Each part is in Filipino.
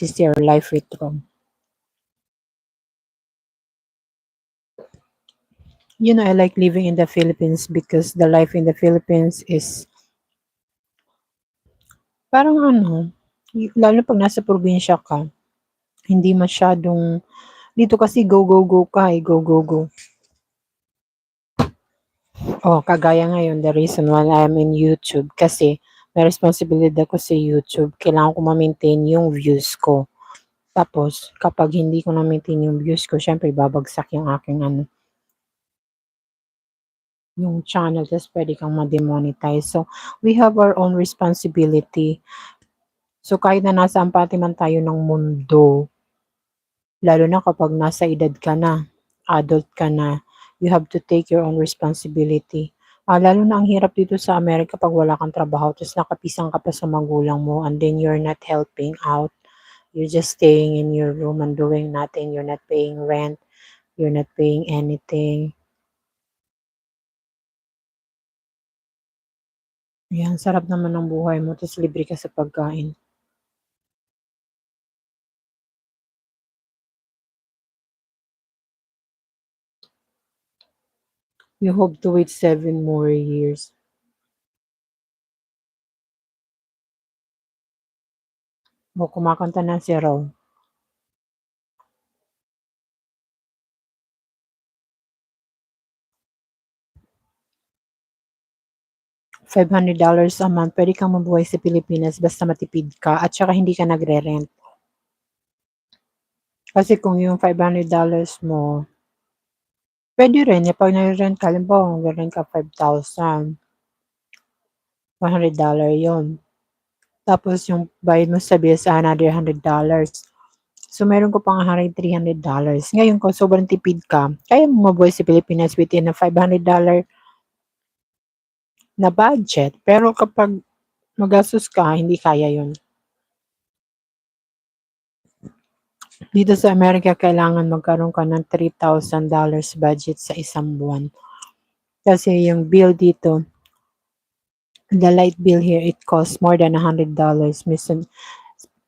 is your life with Rom. I like living in the Philippines because the life in the Philippines is parang lalo pag nasa probinsya ka, hindi masyadong, dito kasi go, go, go ka eh, go, go, go. Oh, kagaya ngayon, the reason why I'm in YouTube kasi may responsibilidad ako sa YouTube. Kailangan ko ma-maintain yung views ko. Tapos, kapag hindi ko na-maintain yung views ko, syempre babagsak yung aking yung channel, tapos pwede kang ma-demonetize. So, we have our own responsibility. So, kahit na nasaan pati man tayo ng mundo, lalo na kapag nasa edad ka na, adult ka na, you have to take your own responsibility. Lalo na ang hirap dito sa Amerika pag wala kang trabaho, tapos nakapisang ka pa sa magulang mo, and then you're not helping out. You're just staying in your room and doing nothing. You're not paying rent. You're not paying anything. Yan, sarap naman ng buhay mo, tapos libre ka sa pagkain. You hope to wait 7 more years. O, kumakanta na si Raw. $500 a month, pwede kang mabuhay sa Pilipinas basta matipid ka at saka hindi ka nagre-rent. Kasi kung yung $500 mo, pwede rin, pag nagre-rent ka, halimbawa, nagre-rent ka 5,000, $100 yon. Tapos yung bayad mo sa bills, another $100. So, meron ko pang $100, $300. Ngayon, kung sobrang tipid ka, kaya mo mabuhay sa Pilipinas within a $500 na budget. Pero kapag magastos ka, hindi kaya yun. Dito sa Amerika, kailangan magkaroon ka ng $3,000 budget sa isang buwan. Kasi yung bill dito, the light bill here, it costs more than $100.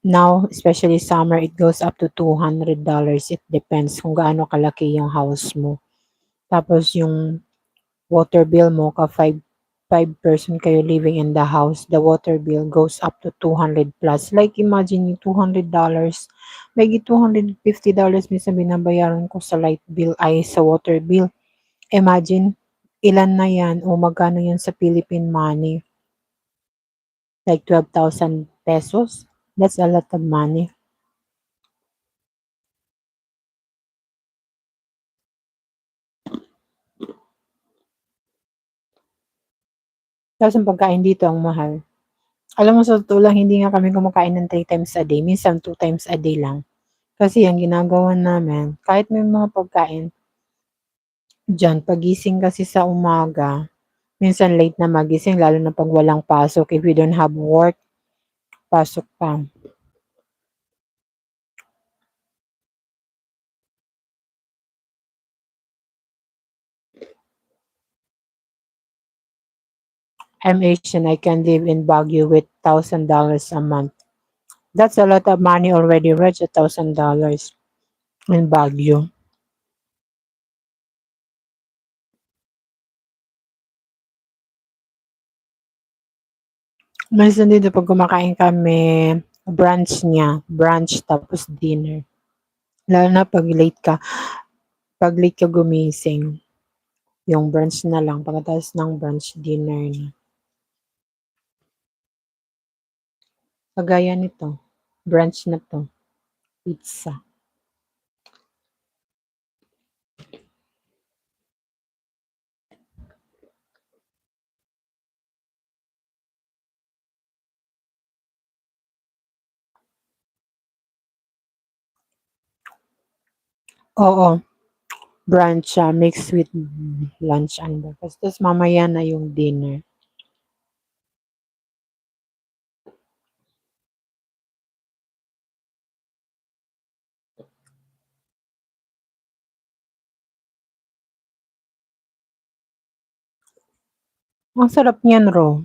Now, especially summer, it goes up to $200. It depends kung gaano kalaki yung house mo. Tapos yung water bill mo, five person kayo living in the house, the water bill goes up to 200 plus. Like imagine yung $200, may $250 minsan binabayaran ko sa light bill ay sa water bill. Imagine, ilan na yan o magkano yan sa Philippine money? Like 12,000 pesos. That's a lot of money. Tapos ang pagkain dito ang mahal. Alam mo, sa totoo lang, hindi nga kami kumakain ng 3 times a day. Minsan 2 times a day lang. Kasi ang ginagawa namin, kahit may mga pagkain, diyan, pagising kasi sa umaga, minsan late na magising, lalo na pag walang pasok. If we don't have work, pasok pa. I'm Asian, I can live in Baguio with $1,000 a month. That's a lot of money already, Rich, $1,000 in Baguio. Minsan dito pag kumakain kami, brunch tapos dinner. Lalo na pag late ka gumising, yung brunch na lang, pagkatapos ng brunch, dinner na. Kagaya nito, brunch na to, pizza. Oo, brunch siya mixed with lunch and breakfast. Tapos mamaya na yung dinner. Ang sarap niyan, Ro.